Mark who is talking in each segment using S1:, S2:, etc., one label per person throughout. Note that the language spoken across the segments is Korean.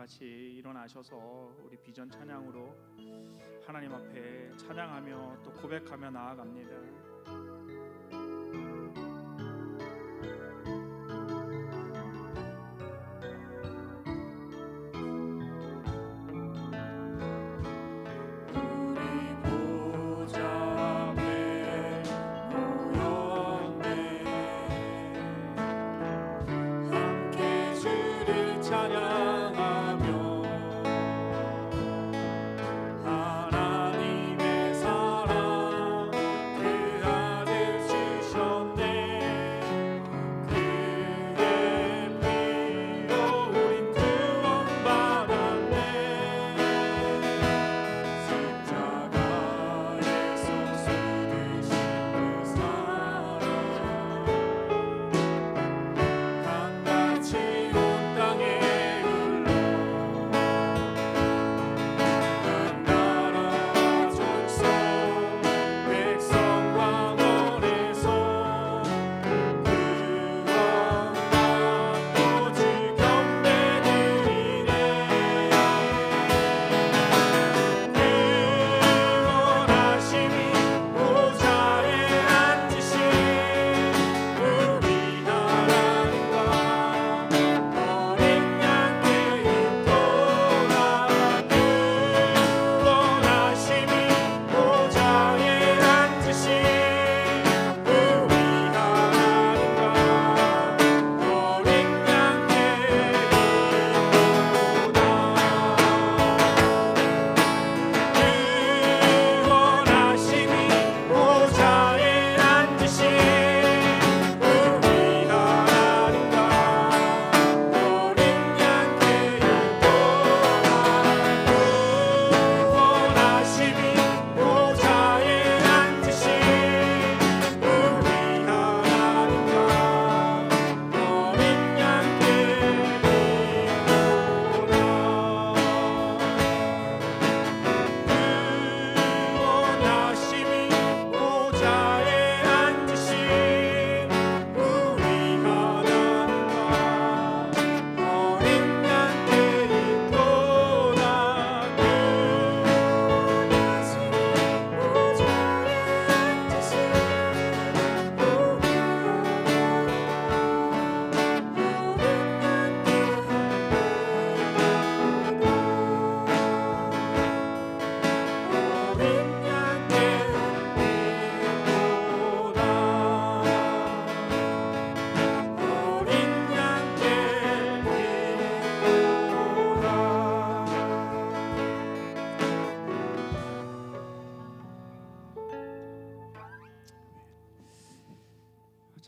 S1: 같이 일어나셔서 우리 비전 찬양으로 하나님 앞에 찬양하며 또 고백하며 나아갑니다.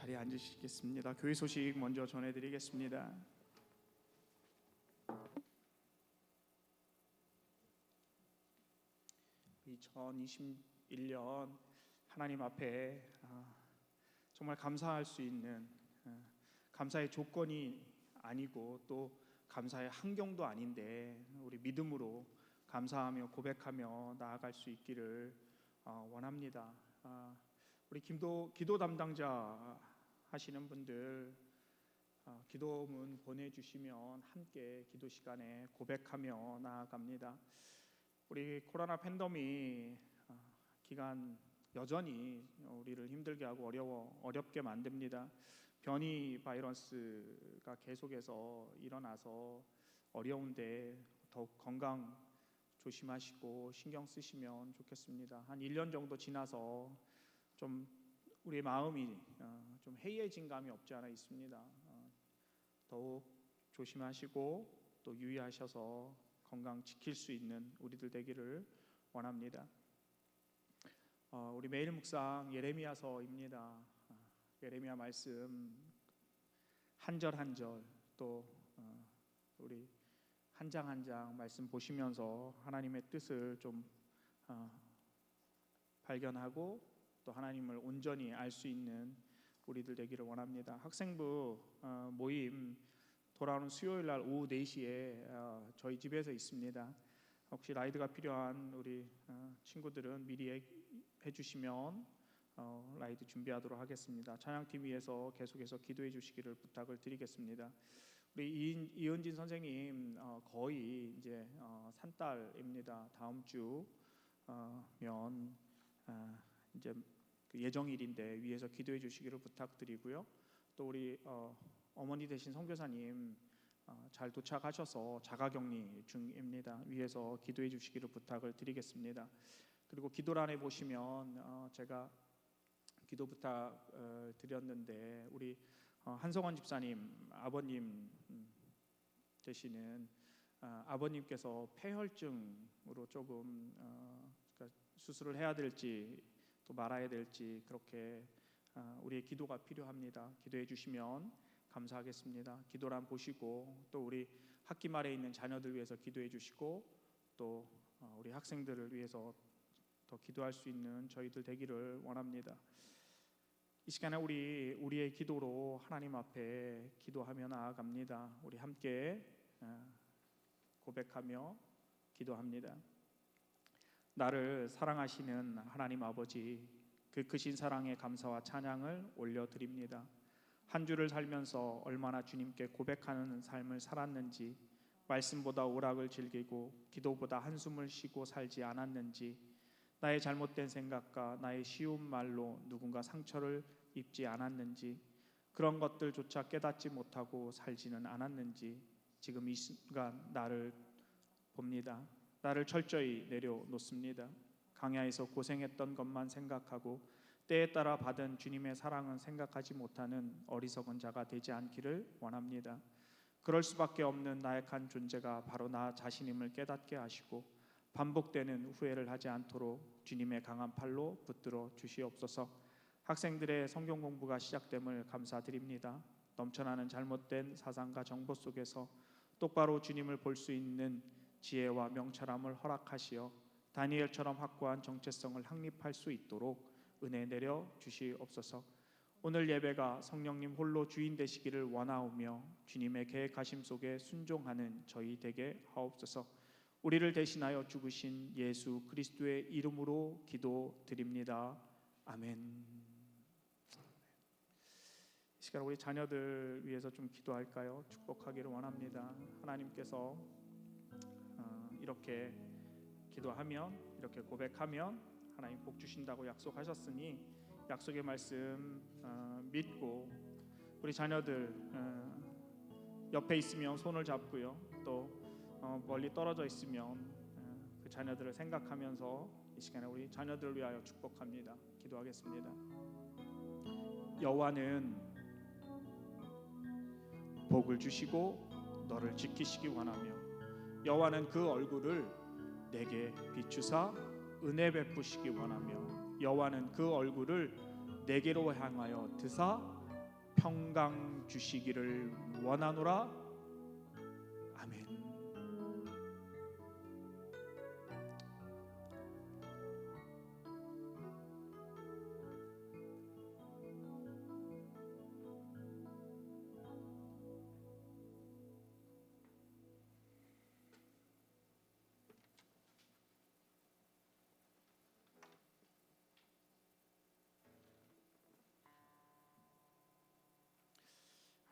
S1: 자리에 앉으시겠습니다. 교회 소식 먼저 전해드리겠습니다. (2021년) 하나님 앞에 정말 감사할 수 있는, 감사의 조건이 아니고 또 감사의 환경도 아닌데 우리 믿음으로 감사하며 고백하며 나아갈 수 있기를 원합니다. 우리 기도 담당자 하시는 분들 기도문 보내주시면 함께 기도 시간에 고백하며 나아갑니다. 우리 코로나 팬데믹 기간 여전히 우리를 힘들게 하고 어렵게 만듭니다. 변이 바이러스가 계속해서 일어나서 어려운데 더욱 건강 조심하시고 신경 쓰시면 좋겠습니다. 한 1년 정도 지나서 좀 우리의 마음이 좀 해이해진 감이 없지 않아 있습니다. 더욱 조심하시고 또 유의하셔서 건강 지킬 수 있는 우리들 되기를 원합니다. 우리 매일 묵상 예레미야서입니다. 예레미야 말씀 한 절 한 절 또 우리 한 장 한 장 말씀 보시면서 하나님의 뜻을 좀 발견하고 또 하나님을 온전히 알 수 있는 우리들 되기를 원합니다. 학생부 모임 돌아오는 수요일 날 오후 4시에 저희 집에서 있습니다. 혹시 라이드가 필요한 우리 친구들은 미리 해주시면 라이드 준비하도록 하겠습니다. 찬양팀 위해서 계속해서 기도해 주시기를 부탁을 드리겠습니다. 우리 이은진 선생님 거의 이제 산딸입니다. 다음 주면 이제 그 예정일인데 위에서 기도해 주시기를 부탁드리고요. 또 우리 어머니 되신 선교사님 잘 도착하셔서 자가격리 중입니다. 위에서 기도해 주시기를 부탁을 드리겠습니다. 그리고 기도란에 보시면 제가 기도 부탁 드렸는데 우리 한성원 집사님 아버님 되시는 아버님께서 폐혈증으로 조금 그러니까 수술을 해야 될지 또 말아야 될지 그렇게 우리의 기도가 필요합니다. 기도해 주시면 감사하겠습니다. 기도란 보시고 또 우리 학기 말에 있는 자녀들 위해서 기도해 주시고 또 우리 학생들을 위해서 더 기도할 수 있는 저희들 되기를 원합니다. 이 시간에 우리의 기도로 하나님 앞에 기도하며 나아갑니다. 우리 함께 고백하며 기도합니다. 나를 사랑하시는 하나님 아버지, 그 크신 사랑에 감사와 찬양을 올려드립니다. 한 주를 살면서 얼마나 주님께 고백하는 삶을 살았는지, 말씀보다 오락을 즐기고 기도보다 한숨을 쉬고 살지 않았는지, 나의 잘못된 생각과 나의 쉬운 말로 누군가 상처를 입지 않았는지, 그런 것들조차 깨닫지 못하고 살지는 않았는지 지금 이 순간 나를 봅니다. 나를 철저히 내려놓습니다. 강야에서 고생했던 것만 생각하고 때에 따라 받은 주님의 사랑은 생각하지 못하는 어리석은 자가 되지 않기를 원합니다. 그럴 수밖에 없는 나약한 존재가 바로 나 자신임을 깨닫게 하시고 반복되는 후회를 하지 않도록 주님의 강한 팔로 붙들어 주시옵소서. 학생들의 성경 공부가 시작됨을 감사드립니다. 넘쳐나는 잘못된 사상과 정보 속에서 똑바로 주님을 볼 수 있는 지혜와 명철함을 허락하시어 다니엘처럼 확고한 정체성을 확립할 수 있도록 은혜 내려 주시옵소서. 오늘 예배가 성령님 홀로 주인 되시기를 원하오며 주님의 계획하심 속에 순종하는 저희 되게 하옵소서. 우리를 대신하여 죽으신 예수 그리스도의 이름으로 기도드립니다. 아멘. 이 시간 우리 자녀들 위해서 좀 기도할까요? 축복하기를 원합니다. 하나님께서 이렇게 기도하면, 이렇게 고백하면 하나님 복 주신다고 약속하셨으니 약속의 말씀 믿고 우리 자녀들 옆에 있으면 손을 잡고요, 또 멀리 떨어져 있으면 그 자녀들을 생각하면서 이 시간에 우리 자녀들을 위하여 축복합니다. 기도하겠습니다. 여호와는 복을 주시고 너를 지키시기 원하며 여호와는 그 얼굴을 내게 비추사 은혜 베푸시기 원하며 여호와는 그 얼굴을 내게로 향하여 드사 평강 주시기를 원하노라. 아멘.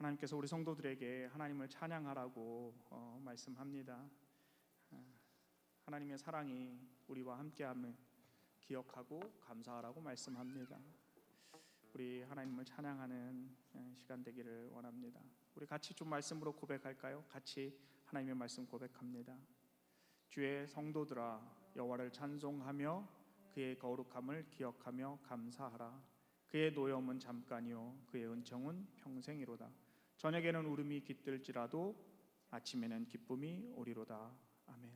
S1: 하나님께서 우리 성도들에게 하나님을 찬양하라고 말씀합니다. 하나님의 사랑이 우리와 함께함을 기억하고 감사하라고 말씀합니다. 우리 하나님을 찬양하는 시간 되기를 원합니다. 우리 같이 좀 말씀으로 고백할까요? 같이 하나님의 말씀 고백합니다. 주의 성도들아 여호와를 찬송하며 그의 거룩함을 기억하며 감사하라. 그의 노여움은 잠깐이요 그의 은총은 평생이로다. 저녁에는 울음이 깃들지라도 아침에는 기쁨이 오리로다. 아멘.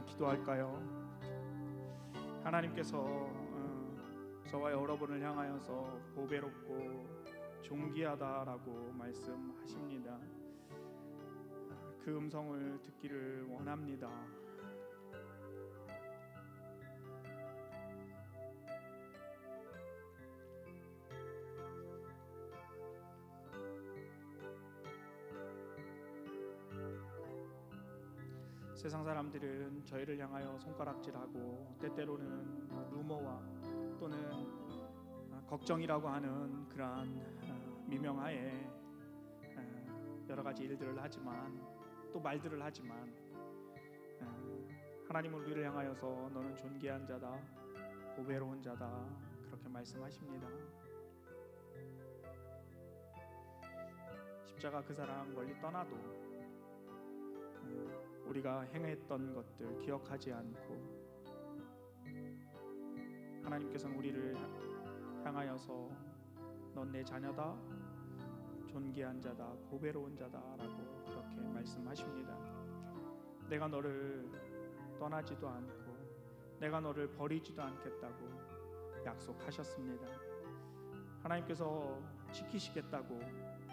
S1: 기도할까요? 하나님께서 저와 여러분을 향하여서 보배롭고 존귀하다라고 말씀하십니다. 그 음성을 듣기를 원합니다. 세상 사람들은 저희를 향하여 손가락질하고 때때로는 루머와 또는 걱정이라고 하는 그러한 미명하에 여러 가지 일들을 하지만 또 말들을 하지만 하나님은 우리를 향하여서 너는 존귀한 자다, 보배로운 자다 그렇게 말씀하십니다. 십자가 그 사랑 멀리 떠나도 우리가 행했던 것들 기억하지 않고 하나님께서는 우리를 향하여서 넌 내 자녀다, 존귀한 자다, 보배로운 자다라고 그렇게 말씀하십니다. 내가 너를 떠나지도 않고 내가 너를 버리지도 않겠다고 약속하셨습니다. 하나님께서 지키시겠다고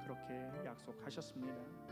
S1: 그렇게 약속하셨습니다.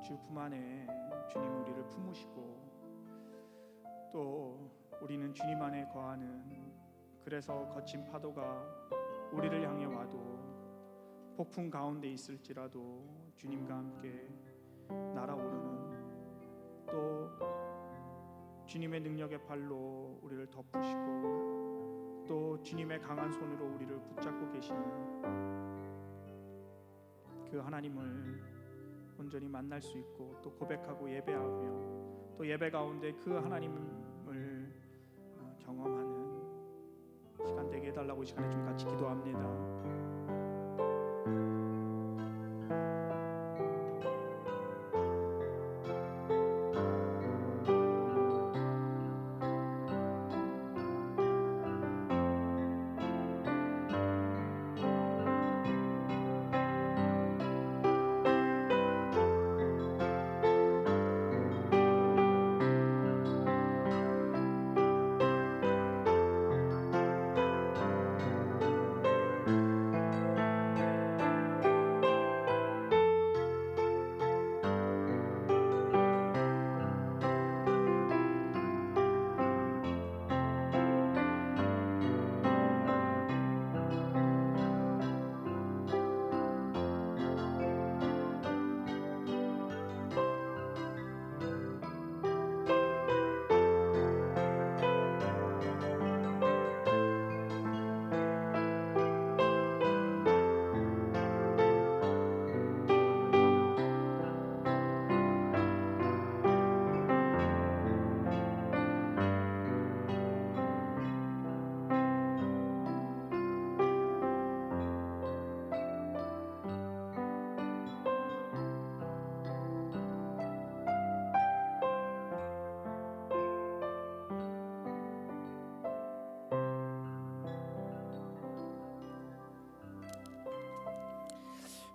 S1: 주 품 안에 주님 우리를 품으시고 또 우리는 주님 안에 거하는, 그래서 거친 파도가 우리를 향해 와도 폭풍 가운데 있을지라도 주님과 함께 날아오르는, 또 주님의 능력의 발로 우리를 덮으시고 또 주님의 강한 손으로 우리를 붙잡고 계시는 그 하나님을 온전히 만날 수 있고 또 고백하고 예배하며 또 예배 가운데 그 하나님을 경험하는 시간 되게 해달라고 이 시간에 좀 같이 기도합니다.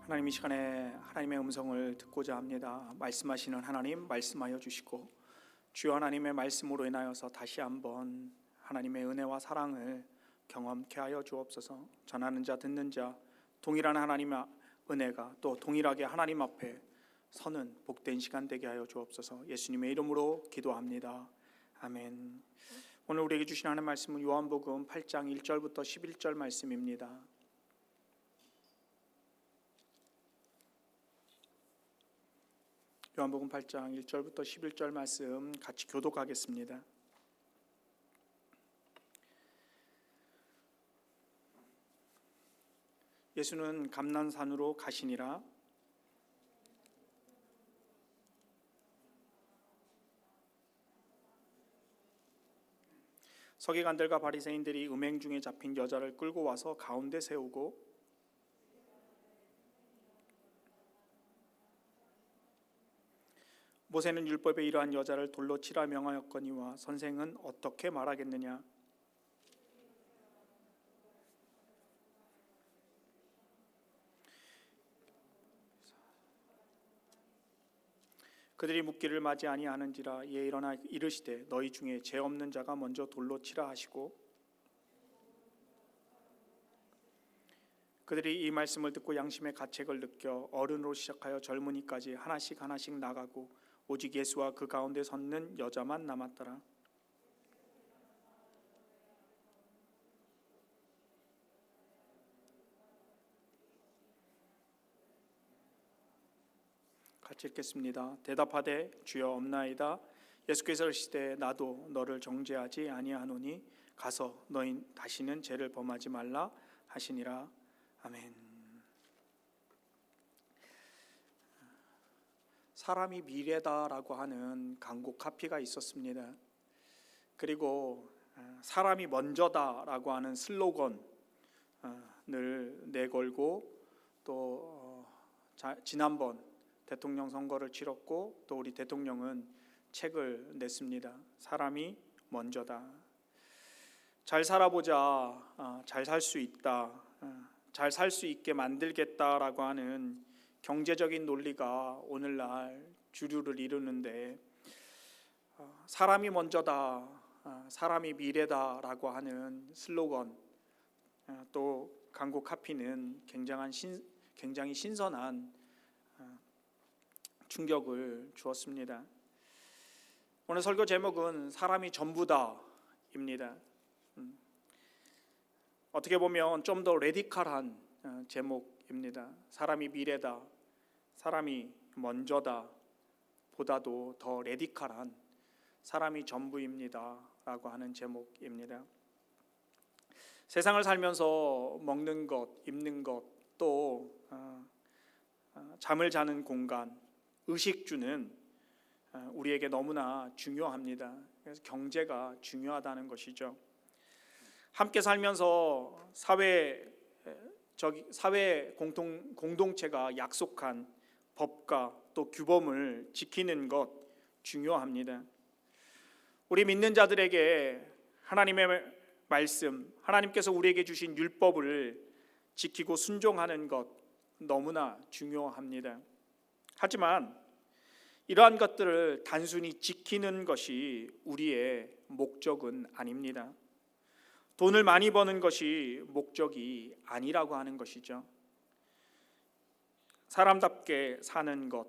S1: 하나님, 이 시간에 하나님의 음성을 듣고자 합니다. 말씀하시는 하나님, 말씀하여 주시고 주여 하나님의 말씀으로 인하여서 다시 한번 하나님의 은혜와 사랑을 경험케 하여 주옵소서. 전하는 자 듣는 자 동일한 하나님의 은혜가 또 동일하게 하나님 앞에 서는 복된 시간 되게 하여 주옵소서. 예수님의 이름으로 기도합니다. 아멘. 오늘 우리에게 주신 하나님의 말씀은 요한복음 8장 1절부터 11절 말씀입니다. 요한복음 8장 1절부터 11절 말씀 같이 교독하겠습니다. 예수는 감난산으로 가시니라. 서기관들과 바리새인들이 음행 중에 잡힌 여자를 끌고 와서 가운데 세우고 모세는 율법에 이러한 여자를 돌로 치라 명하였거니와 선생은 어떻게 말하겠느냐. 그들이 묻기를 맞이 아니하는지라. 이에 일어나 이르시되 너희 중에 죄 없는 자가 먼저 돌로 치라 하시고 그들이 이 말씀을 듣고 양심의 가책을 느껴 어른으로 시작하여 젊은이까지 하나씩 하나씩 나가고 오직 예수와 그 가운데 섰는 여자만 남았더라. 같이 읽겠습니다. 대답하되 주여 없나이다. 예수께서 이르시되 나도 너를 정죄하지 아니하노니 가서 너희 다시는 죄를 범하지 말라 하시니라. 아멘. 사람이 미래다라고 하는 광고 카피가 있었습니다. 그리고 사람이 먼저다라고 하는 슬로건을 내걸고 또 지난번 대통령 선거를 치렀고 또 우리 대통령은 책을 냈습니다. 사람이 먼저다. 잘 살아보자. 잘 살 수 있다. 잘 살 수 있게 만들겠다라고 하는 경제적인 논리가 오늘날 주류를 이루는데 사람이 먼저다, 사람이 미래다라고 하는 슬로건 또 광고 카피는 굉장히 신선한 충격을 주었습니다. 오늘 설교 제목은 사람이 전부다입니다. 어떻게 보면 좀 더 레디컬한 제목입니다. 사람이 미래다, 사람이 먼저다 보다도 더 레디컬한 사람이 전부입니다 라고 하는 제목입니다. 세상을 살면서 먹는 것, 입는 것, 또 잠을 자는 공간, 의식주는 우리에게 너무나 중요합니다. 그래서 경제가 중요하다는 것이죠. 함께 살면서 사회 공동체가 약속한 법과 또 규범을 지키는 것 중요합니다. 우리 믿는 자들에게 하나님의 말씀, 하나님께서 우리에게 주신 율법을 지키고 순종하는 것 너무나 중요합니다. 하지만 이러한 것들을 단순히 지키는 것이 우리의 목적은 아닙니다. 돈을 많이 버는 것이 목적이 아니라고 하는 것이죠. 사람답게 사는 것,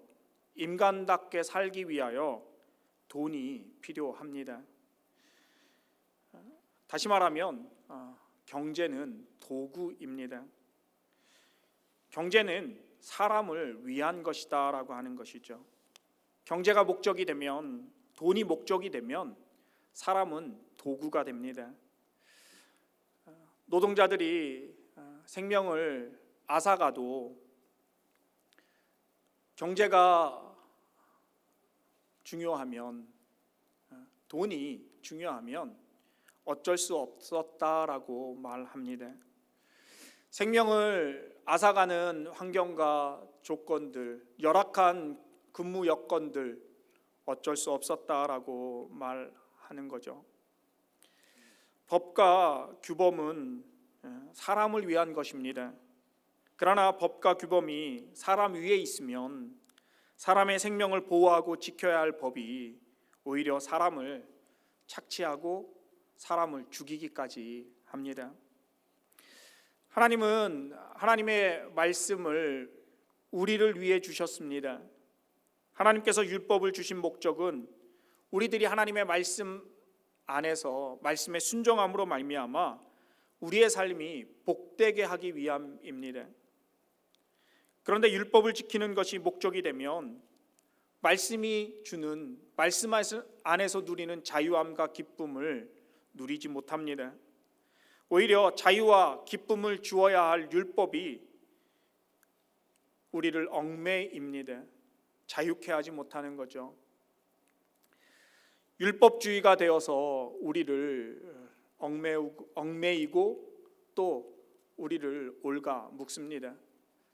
S1: 인간답게 살기 위하여 돈이 필요합니다. 다시 말하면 경제는 도구입니다. 경제는 사람을 위한 것이다 라고 하는 것이죠. 경제가 목적이 되면, 돈이 목적이 되면 사람은 도구가 됩니다. 노동자들이 생명을 앗아가도 경제가 중요하면, 돈이 중요하면 어쩔 수 없었다라고 말합니다. 생명을 앗아가는 환경과 조건들, 열악한 근무 여건들 어쩔 수 없었다라고 말하는 거죠. 법과 규범은 사람을 위한 것입니다. 그러나 법과 규범이 사람 위에 있으면 사람의 생명을 보호하고 지켜야 할 법이 오히려 사람을 착취하고 사람을 죽이기까지 합니다. 하나님은 하나님의 말씀을 우리를 위해 주셨습니다. 하나님께서 율법을 주신 목적은 우리들이 하나님의 말씀 안에서 말씀에 순종함으로 말미암아 우리의 삶이 복되게 하기 위함입니다. 그런데 율법을 지키는 것이 목적이 되면 말씀이 주는, 말씀 안에서 누리는 자유함과 기쁨을 누리지 못합니다. 오히려 자유와 기쁨을 주어야 할 율법이 우리를 얽매입니다. 자유케 하지 못하는 거죠. 율법주의가 되어서 우리를 얽매이고 또 우리를 올가 묶습니다.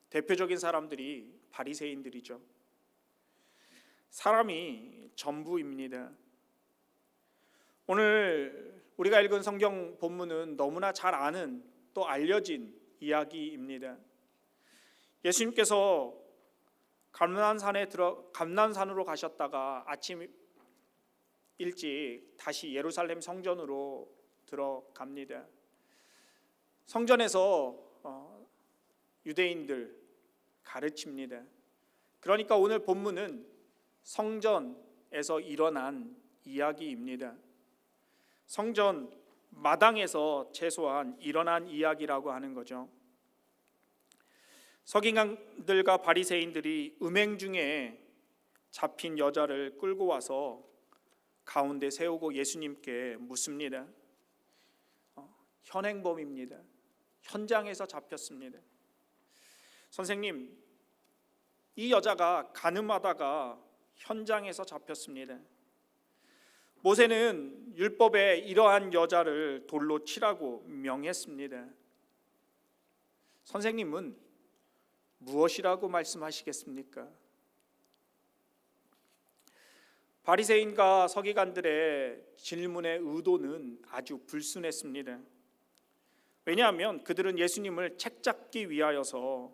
S1: 대표적인 사람들이 바리새인들이죠. 사람이 전부입니다. 오늘 우리가 읽은 성경 본문은 너무나 잘 아는 또 알려진 이야기입니다. 예수님께서 감난산으로 가셨다가 아침 일찍 다시 예루살렘 성전으로 들어갑니다. 성전에서 유대인들 가르칩니다. 그러니까 오늘 본문은 성전에서 일어난 이야기입니다. 성전 마당에서 최소한 일어난 이야기라고 하는 거죠. 서기관들과 바리새인들이 음행 중에 잡힌 여자를 끌고 와서 가운데 세우고 예수님께 묻습니다. 현행범입니다. 현장에서 잡혔습니다. 선생님, 이 여자가 간음하다가 현장에서 잡혔습니다. 모세는 율법에 이러한 여자를 돌로 치라고 명했습니다. 선생님은 무엇이라고 말씀하시겠습니까? 바리새인과 서기관들의 질문의 의도는 아주 불순했습니다. 왜냐하면 그들은 예수님을 책잡기 위하여서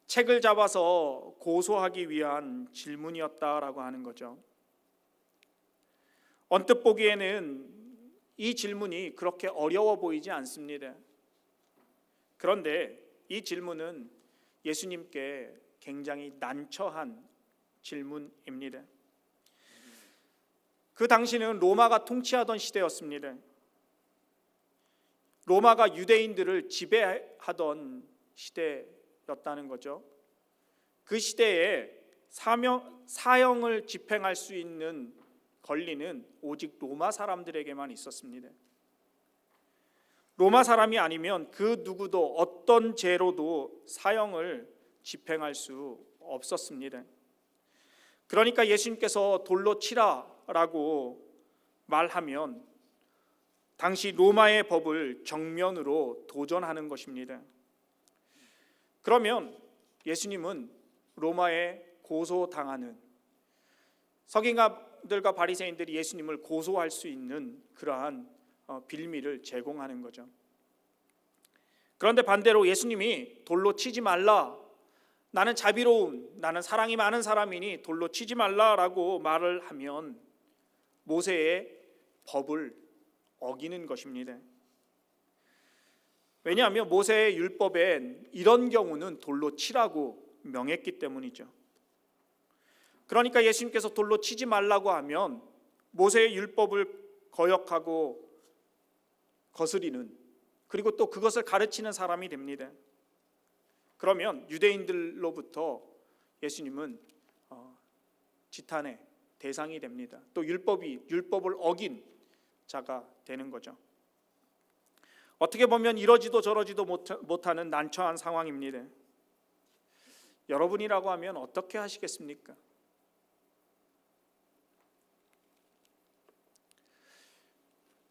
S1: 책을 잡아서 고소하기 위한 질문이었다라고 하는 거죠. 언뜻 보기에는 이 질문이 그렇게 어려워 보이지 않습니다. 그런데 이 질문은 예수님께 굉장히 난처한 질문입니다. 그 당시는 로마가 통치하던 시대였습니다. 로마가 유대인들을 지배하던 시대였다는 거죠. 그 시대에 사형을 집행할 수 있는 권리는 오직 로마 사람들에게만 있었습니다. 로마 사람이 아니면 그 누구도 어떤 죄로도 사형을 집행할 수 없었습니다. 그러니까 예수님께서 돌로 치라라고 말하면 당시 로마의 법을 정면으로 도전하는 것입니다. 그러면 예수님은 로마에 고소당하는, 서기관들과 바리새인들이 예수님을 고소할 수 있는 그러한 빌미를 제공하는 거죠. 그런데 반대로 예수님이 돌로 치지 말라, 나는 자비로운, 나는 사랑이 많은 사람이니 돌로 치지 말라라고 말을 하면 모세의 법을 어기는 것입니다. 왜냐하면 모세의 율법엔 이런 경우는 돌로 치라고 명했기 때문이죠. 그러니까 예수님께서 돌로 치지 말라고 하면 모세의 율법을 거역하고 거스리는, 그리고 또 그것을 가르치는 사람이 됩니다. 그러면 유대인들로부터 예수님은 지탄의 대상이 됩니다. 또 율법을 어긴 자가 되는 거죠. 어떻게 보면 이러지도 저러지도 못하는 난처한 상황입니다. 여러분이라고 하면 어떻게 하시겠습니까?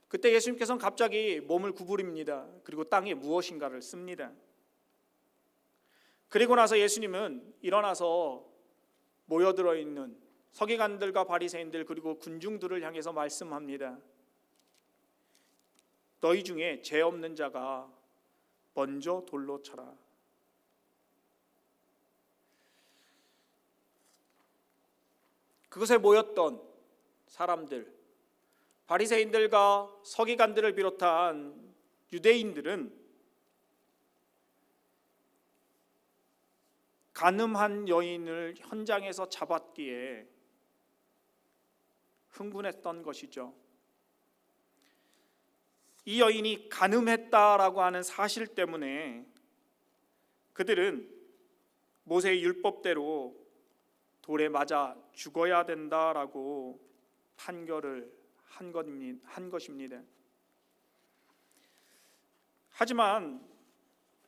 S1: 그때 예수님께서는 갑자기 몸을 구부립니다. 그리고 땅에 무엇인가를 씁니다. 그리고 나서 예수님은 일어나서 모여들어 있는 서기관들과 바리새인들 그리고 군중들을 향해서 말씀합니다. 너희 중에 죄 없는 자가 먼저 돌로 쳐라. 그것에 모였던 사람들, 바리새인들과 서기관들을 비롯한 유대인들은 간음한 여인을 현장에서 잡았기에 흥분했던 것이죠. 이 여인이 간음했다라고 하는 사실 때문에 그들은 모세의 율법대로 돌에 맞아 죽어야 된다라고 판결을 한 것입니다. 하지만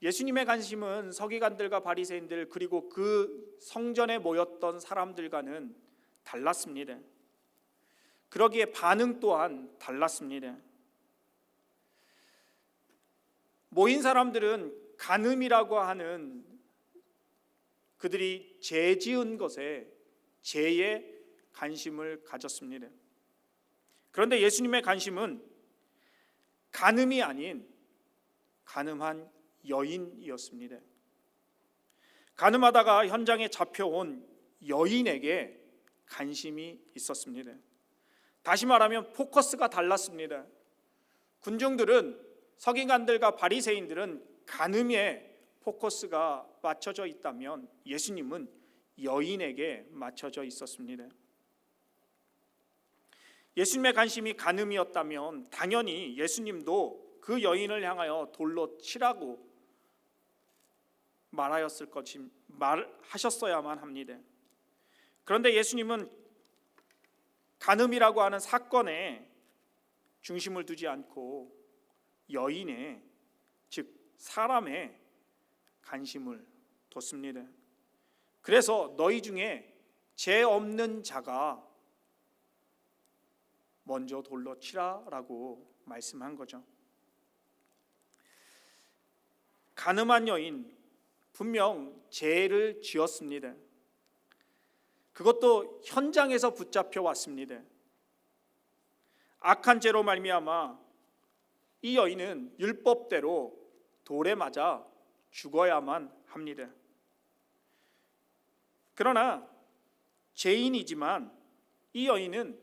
S1: 예수님의 관심은 서기관들과 바리새인들 그리고 그 성전에 모였던 사람들과는 달랐습니다. 그러기에 반응 또한 달랐습니다. 모인 사람들은 간음이라고 하는 그들이 죄 지은 것에 죄에 관심을 가졌습니다. 그런데 예수님의 관심은 간음이 아닌 간음한 여인이었습니다. 간음하다가 현장에 잡혀온 여인에게 관심이 있었습니다. 다시 말하면 포커스가 달랐습니다. 군중들은, 서기관들과 바리새인들은 간음에 포커스가 맞춰져 있다면 예수님은 여인에게 맞춰져 있었습니다. 예수님의 관심이 간음이었다면 당연히 예수님도 그 여인을 향하여 돌로 치라고 말하셨어야만 합니다. 그런데 예수님은 간음이라고 하는 사건에 중심을 두지 않고 여인의, 즉 사람의 관심을 뒀습니다. 그래서 너희 중에 죄 없는 자가 먼저 돌로 치라라고 말씀한 거죠. 간음한 여인, 분명 죄를 지었습니다. 그것도 현장에서 붙잡혀 왔습니다. 악한 죄로 말미암아 이 여인은 율법대로 돌에 맞아 죽어야만 합니다. 그러나 죄인이지만 이 여인은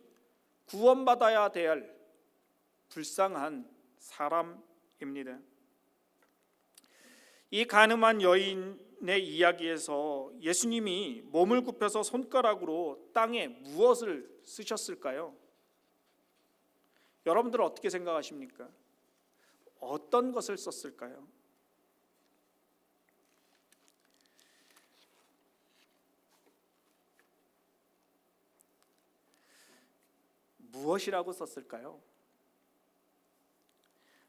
S1: 구원받아야 될 불쌍한 사람입니다. 이 간음한 여인의 이야기에서 예수님이 몸을 굽혀서 손가락으로 땅에 무엇을 쓰셨을까요? 여러분들은 어떻게 생각하십니까? 어떤 것을 썼을까요? 무엇이라고 썼을까요?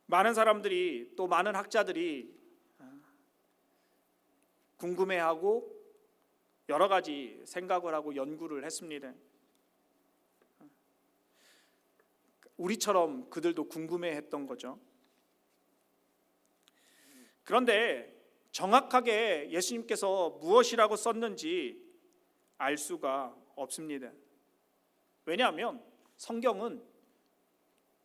S1: 많은 사람들이, 또 많은 학자들이 궁금해하고 여러 가지 생각을 하고 연구를 했습니다. 우리처럼 그들도 궁금해했던 거죠. 그런데 정확하게 예수님께서 무엇이라고 썼는지 알 수가 없습니다. 왜냐하면 성경은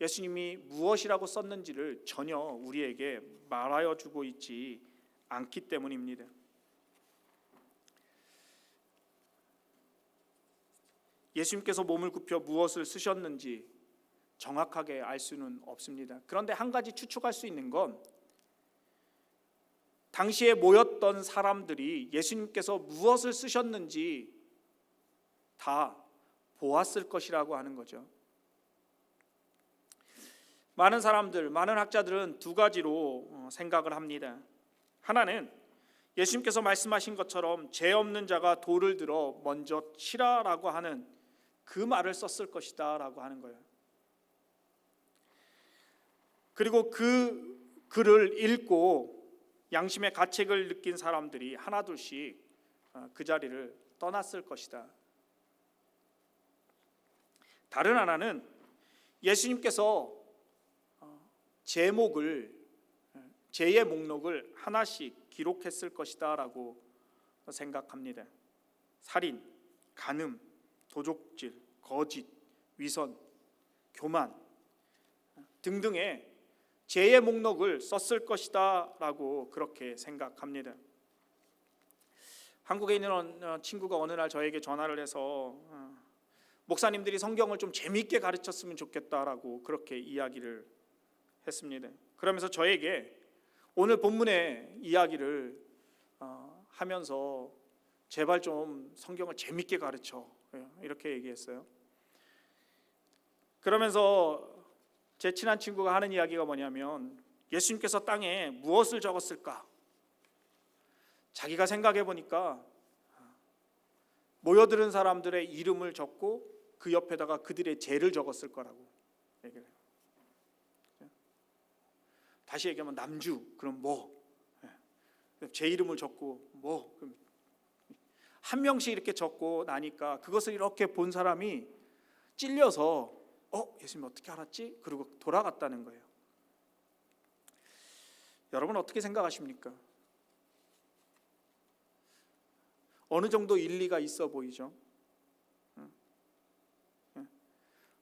S1: 예수님이 무엇이라고 썼는지를 전혀 우리에게 말하여 주고 있지 않기 때문입니다. 예수님께서 몸을 굽혀 무엇을 쓰셨는지 정확하게 알 수는 없습니다. 그런데 한 가지 추측할 수 있는 건 당시에 모였던 사람들이 예수님께서 무엇을 쓰셨는지 다 보았을 것이라고 하는 거죠. 많은 사람들, 많은 학자들은 두 가지로 생각을 합니다. 하나는 예수님께서 말씀하신 것처럼 죄 없는 자가 돌을 들어 먼저 치라라고 하는 그 말을 썼을 것이다 라고 하는 거예요. 그리고 그 글을 읽고 양심의 가책을 느낀 사람들이 하나둘씩 그 자리를 떠났을 것이다. 다른 하나는 예수님께서 죄의 목록을 하나씩 기록했을 것이다 라고 생각합니다. 살인, 간음, 도적질, 거짓, 위선, 교만 등등의 죄의 목록을 썼을 것이다 라고 그렇게 생각합니다. 한국에 있는 친구가 어느 날 저에게 전화를 해서 목사님들이 성경을 좀 재미있게 가르쳤으면 좋겠다라고 그렇게 이야기를 했습니다. 그러면서 저에게 오늘 본문의 이야기를 하면서 제발 좀 성경을 재미있게 가르쳐 이렇게 얘기했어요. 그러면서 제 친한 친구가 하는 이야기가 뭐냐면 예수님께서 땅에 무엇을 적었을까? 자기가 생각해 보니까 모여들은 사람들의 이름을 적고 그 옆에다가 그들의 죄를 적었을 거라고 얘기를 해요. 다시 얘기하면 남주 그럼 뭐? 제 이름을 적고 뭐? 한 명씩 이렇게 적고 나니까 그것을 이렇게 본 사람이 찔려서 예수님 어떻게 알았지? 그리고 돌아갔다는 거예요. 여러분 어떻게 생각하십니까? 어느 정도 일리가 있어 보이죠?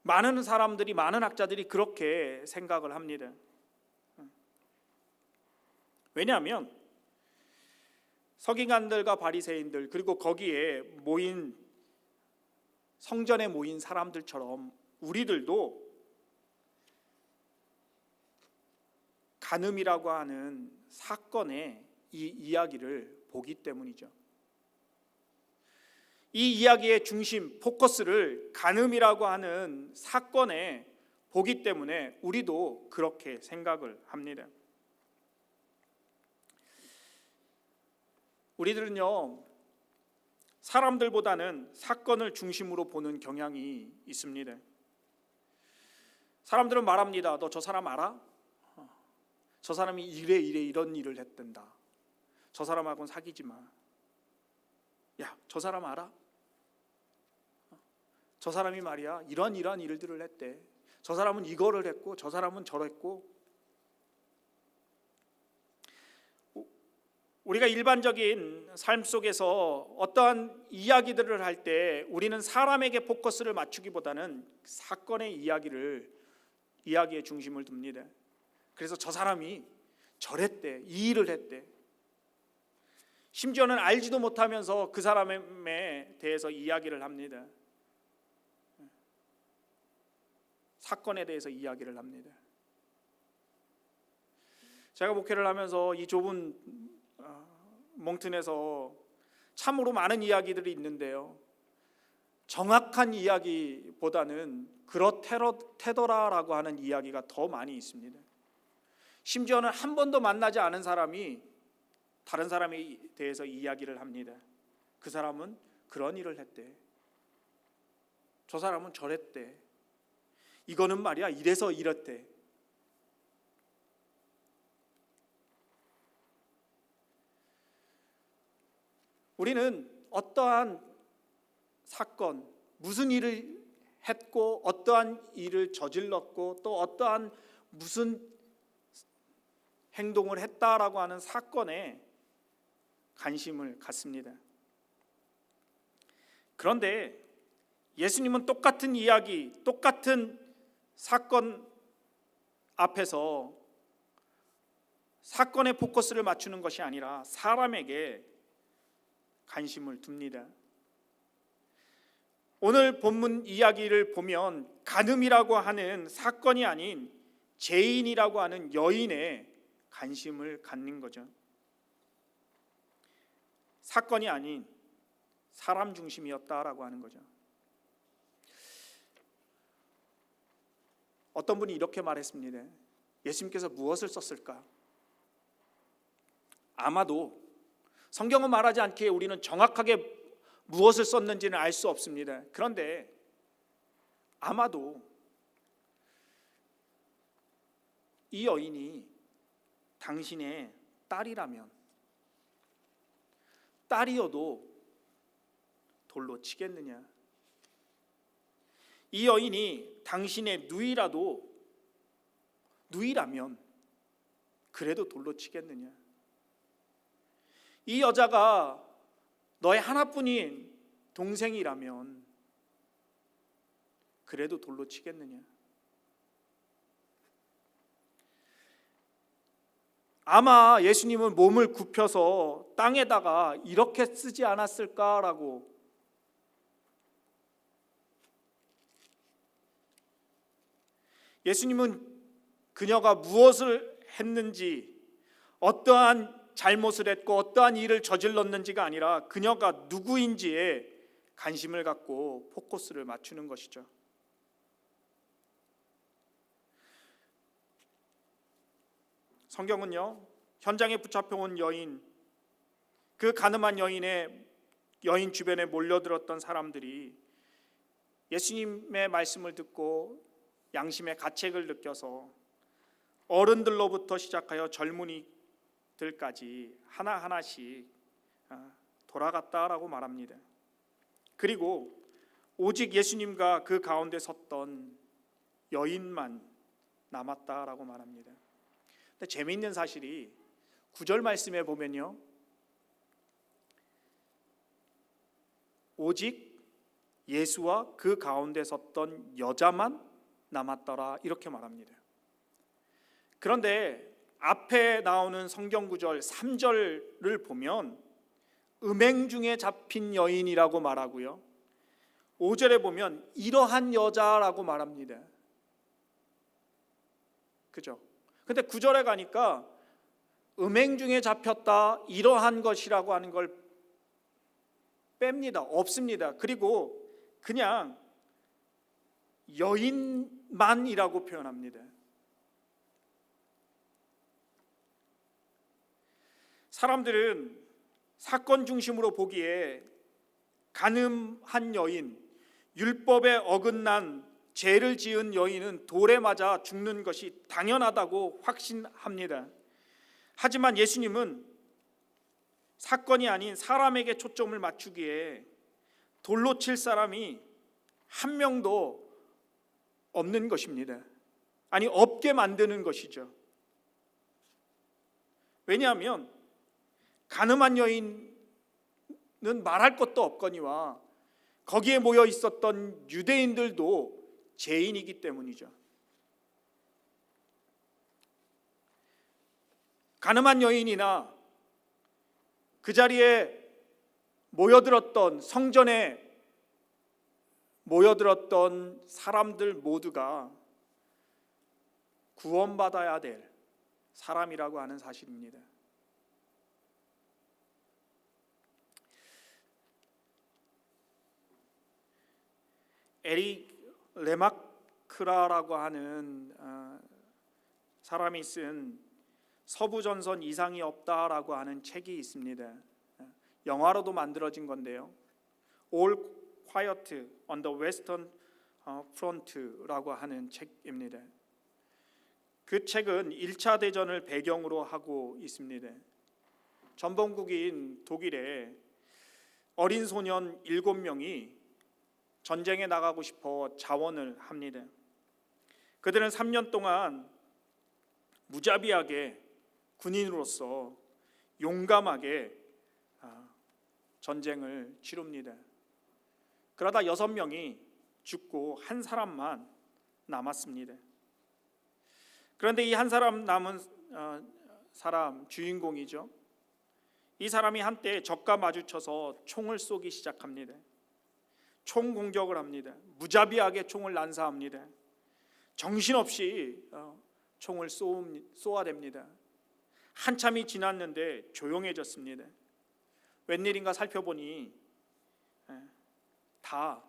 S1: 많은 사람들이, 많은 학자들이 그렇게 생각을 합니다. 왜냐하면 서기관들과 바리새인들 그리고 거기에 모인 성전에 모인 사람들처럼 우리들도 간음이라고 하는 사건의 이 이야기를 보기 때문이죠. 이 이야기의 중심, 포커스를 간음이라고 하는 사건에 보기 때문에 우리도 그렇게 생각을 합니다. 우리들은요, 사람들보다는 사건을 중심으로 보는 경향이 있습니다. 사람들은 말합니다. 너 저 사람 알아? 저 사람이 이래 이런 일을 했단다. 저 사람하고는 사귀지 마. 야, 저 사람 알아? 저 사람이 말이야 이런 일들을 했대. 저 사람은 이거를 했고 저 사람은 저랬고. 우리가 일반적인 삶 속에서 어떠한 이야기들을 할 때 우리는 사람에게 포커스를 맞추기보다는 사건의 이야기의 중심을 둡니다. 그래서 저 사람이 저랬대, 이 일을 했대. 심지어는 알지도 못하면서 그 사람에 대해서 이야기를 합니다. 사건에 대해서 이야기를 합니다. 제가 목회를 하면서 이 좁은
S2: 몽튼에서 참으로 많은 이야기들이 있는데요, 정확한 이야기보다는 그렇테더라라고 하는 이야기가 더 많이 있습니다. 심지어는 한 번도 만나지 않은 사람이 다른 사람에 대해서 이야기를 합니다. 그 사람은 그런 일을 했대, 저 사람은 저랬대, 이거는 말이야 이래서 이랬대. 우리는 어떠한 사건, 무슨 일을 했고 어떠한 일을 저질렀고 또 어떠한 무슨 행동을 했다라고 하는 사건에 관심을 갖습니다. 그런데 예수님은 똑같은 이야기, 똑같은 사건 앞에서 사건의 포커스를 맞추는 것이 아니라 사람에게 관심을 둡니다. 오늘 본문 이야기를 보면 간음이라고 하는 사건이 아닌 죄인이라고 하는 여인에 관심을 갖는 거죠. 사건이 아닌 사람 중심이었다라고 하는 거죠. 어떤 분이 이렇게 말했습니다. 예수님께서 무엇을 썼을까? 아마도 성경은 말하지 않기에 우리는 정확하게 무엇을 썼는지는 알 수 없습니다. 그런데 아마도 이 여인이 당신의 딸이라면, 딸이어도 돌로 치겠느냐? 이 여인이 당신의 누이라면 그래도 돌로 치겠느냐? 이 여자가 너의 하나뿐인 동생이라면 그래도 돌로 치겠느냐? 아마 예수님은 몸을 굽혀서 땅에다가 이렇게 쓰지 않았을까라고 예수님은 그녀가 무엇을 했는지, 어떠한 잘못을 했고 어떠한 일을 저질렀는지가 아니라 그녀가 누구인지에 관심을 갖고 포커스를 맞추는 것이죠. 성경은요, 현장에 붙잡혀온 여인, 그 가늠한 여인 주변에 몰려들었던 사람들이 예수님의 말씀을 듣고 양심의 가책을 느껴서 어른들로부터 시작하여 젊은이들까지 하나하나씩 돌아갔다라고 말합니다. 그리고 오직 예수님과 그 가운데 섰던 여인만 남았다라고 말합니다. 근데 재미있는 사실이 9절 말씀에 보면요, 오직 예수와 그 가운데 섰던 여자만 남았더라 이렇게 말합니다. 그런데 앞에 나오는 성경 구절 3절을 보면 음행 중에 잡힌 여인이라고 말하고요, 5절에 보면 이러한 여자라고 말합니다. 그죠? 근데 9절에 가니까 음행 중에 잡혔다, 이러한 것이라고 하는 걸 뺍니다. 없습니다. 그리고 그냥 여인만이라고 표현합니다. 사람들은 사건 중심으로 보기에 간음한 여인, 율법에 어긋난 죄를 지은 여인은 돌에 맞아 죽는 것이 당연하다고 확신합니다. 하지만 예수님은 사건이 아닌 사람에게 초점을 맞추기에 돌로 칠 사람이 한 명도 없는 것입니다. 아니, 없게 만드는 것이죠. 왜냐하면 간음한 여인은 말할 것도 없거니와 거기에 모여 있었던 유대인들도 죄인이기 때문이죠. 간음한 여인이나 그 자리에 모여들었던, 성전에 모여들었던 사람들 모두가 구원받아야 될 사람이라고 하는 사실입니다. 에릭 레마크라라고 하는 사람이 쓴 서부전선 이상이 없다라고 하는 책이 있습니다. 영화로도 만들어진 건데요. All Quiet on the Western Front라고 하는 책입니다. 그 책은 1차 대전을 배경으로 하고 있습니다. 전범국인 독일에 어린 소년 7명이 전쟁에 나가고 싶어 자원을 합니다. 그들은 3년 동안 무자비하게 군인으로서 용감하게 전쟁을 치릅니다. 그러다 6명이 죽고 한 사람만 남았습니다. 그런데 이 한 사람 남은 사람 주인공이죠. 이 사람이 한때 적과 마주쳐서 총을 쏘기 시작합니다. 총 공격을 합니다. 무자비하게 총을 난사합니다. 정신없이 총을 쏘아댑니다. 한참이 지났는데 조용해졌습니다. 웬일인가 살펴보니 다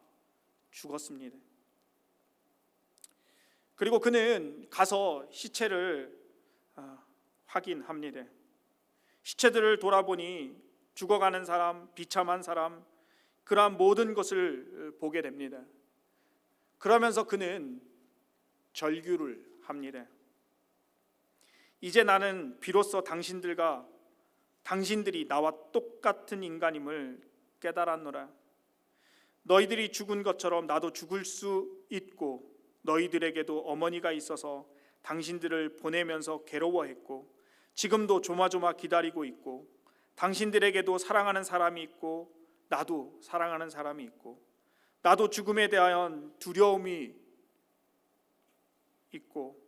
S2: 죽었습니다. 그리고 그는 가서 시체를 확인합니다. 시체들을 돌아보니 죽어가는 사람, 비참한 사람, 그러한 모든 것을 보게 됩니다. 그러면서 그는 절규를 합니다. 이제 나는 비로소 당신들이 나와 똑같은 인간임을 깨달았노라. 너희들이 죽은 것처럼 나도 죽을 수 있고 너희들에게도 어머니가 있어서 당신들을 보내면서 괴로워했고 지금도 조마조마 기다리고 있고 당신들에게도 사랑하는 사람이 있고 나도 사랑하는 사람이 있고 나도 죽음에 대한 두려움이 있고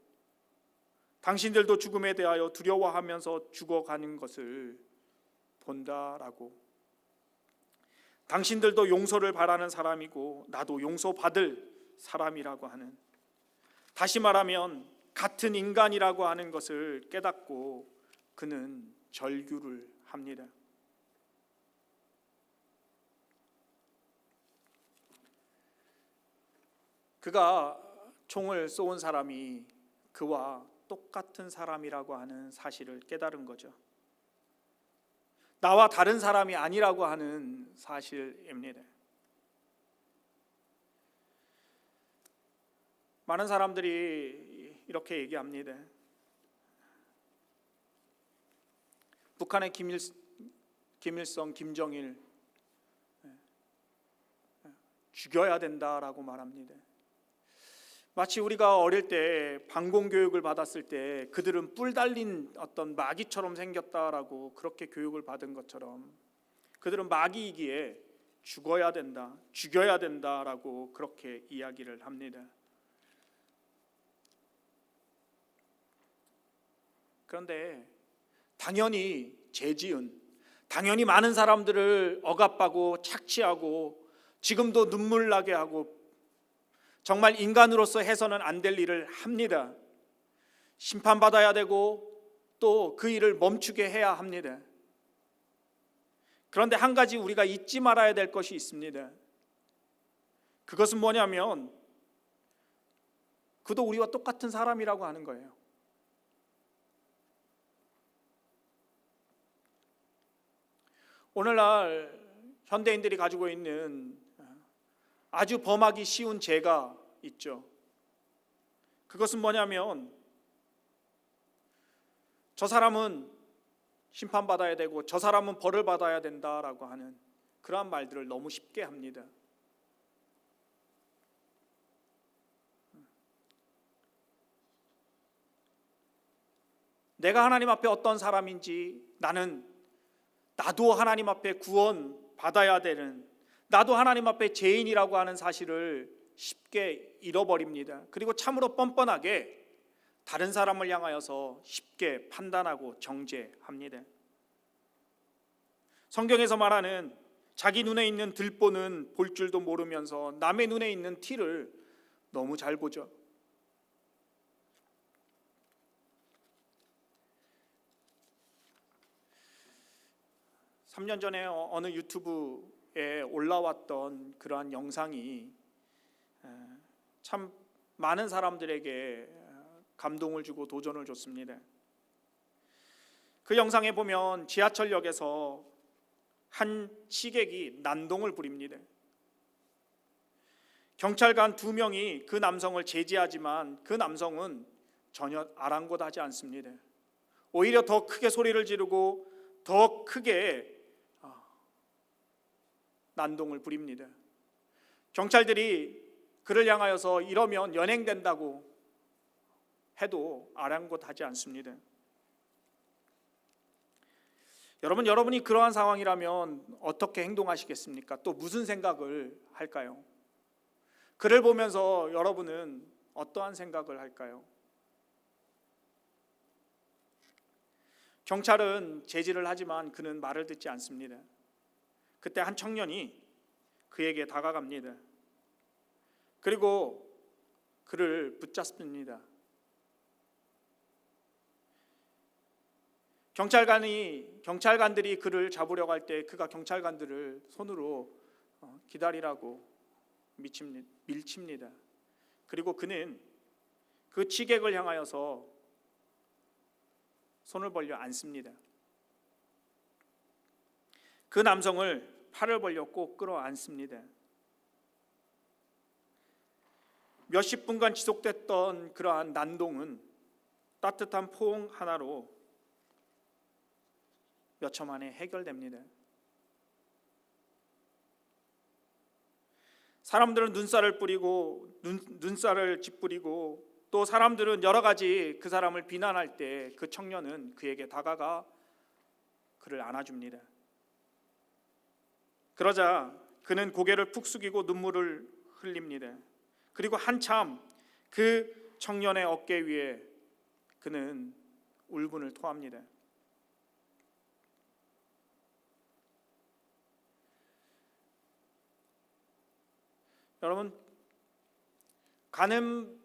S2: 당신들도 죽음에 대하여 두려워하면서 죽어가는 것을 본다라고. 당신들도 용서를 바라는 사람이고 나도 용서받을 사람이라고 하는, 다시 말하면 같은 인간이라고 하는 것을 깨닫고 그는 절규를 합니다. 그가 총을 쏜 사람이 그와 똑같은 사람이라고 하는 사실을 깨달은 거죠. 나와 다른 사람이 아니라고 하는 사실입니다. 많은 사람들이 이렇게 얘기합니다. 북한의 김일성, 김정일 죽여야 된다라고 말합니다. 마치 우리가 어릴 때 반공교육을 받았을 때 그들은 뿔 달린 어떤 마귀처럼 생겼다라고 그렇게 교육을 받은 것처럼 그들은 마귀이기에 죽어야 된다, 죽여야 된다라고 그렇게 이야기를 합니다. 그런데 당연히 죄지은, 당연히 많은 사람들을 억압하고 착취하고 지금도 눈물 나게 하고 정말 인간으로서 해서는 안 될 일을 합니다. 심판받아야 되고 또 그 일을 멈추게 해야 합니다. 그런데 한 가지 우리가 잊지 말아야 될 것이 있습니다. 그것은 뭐냐면 그도 우리와 똑같은 사람이라고 하는 거예요. 오늘날 현대인들이 가지고 있는 아주 범하기 쉬운 죄가 있죠. 그것은 뭐냐면 저 사람은 심판받아야 되고 저 사람은 벌을 받아야 된다라고 하는 그러한 말들을 너무 쉽게 합니다. 내가 하나님 앞에 어떤 사람인지, 나도 하나님 앞에 구원 받아야 되는, 나도 하나님 앞에 죄인이라고 하는 사실을 쉽게 잃어버립니다. 그리고 참으로 뻔뻔하게 다른 사람을 향하여서 쉽게 판단하고 정죄합니다. 성경에서 말하는 자기 눈에 있는 들보는 볼 줄도 모르면서 남의 눈에 있는 티를 너무 잘 보죠. (3년) 전에 어느 유튜브에 올라왔던 그러한 영상이 참 많은 사람들에게 감동을 주고 도전을 줬습니다. 그 영상에 보면 지하철역에서 한 취객이 난동을 부립니다. 경찰관 2명이 그 남성을 제지하지만 그 남성은 전혀 아랑곳하지 않습니다. 오히려 더 크게 소리를 지르고 더 크게 난동을 부립니다. 경찰들이 그를 향하여서 이러면 연행된다고 해도 아랑곳하지 않습니다. 여러분이 그러한 상황이라면 어떻게 행동하시겠습니까? 또 무슨 생각을 할까요? 그를 보면서 여러분은 어떠한 생각을 할까요? 경찰은 제지를 하지만 그는 말을 듣지 않습니다. 그때 한 청년이 그에게 다가갑니다. 그리고 그를 붙잡습니다. 경찰관들이 그를 잡으려고 할 때 그가 경찰관들을 손으로 기다리라고 밀칩니다. 그리고 그는 그 취객을 향하여서 손을 벌려 안습니다. 그 남성을 팔을 벌려 꼭 끌어안습니다. 몇십 분간 지속됐던 그러한 난동은 따뜻한 포옹 하나로 몇 초 만에 해결됩니다. 사람들은 눈살을 뿌리고 눈살을 찌푸리고 또 사람들은 여러 가지 그 사람을 비난할 때 그 청년은 그에게 다가가 그를 안아줍니다. 그러자 그는 고개를 푹 숙이고 눈물을 흘립니다. 그리고 한참 그 청년의 어깨 위에 그는 울분을 토합니다. 여러분, 가늠하다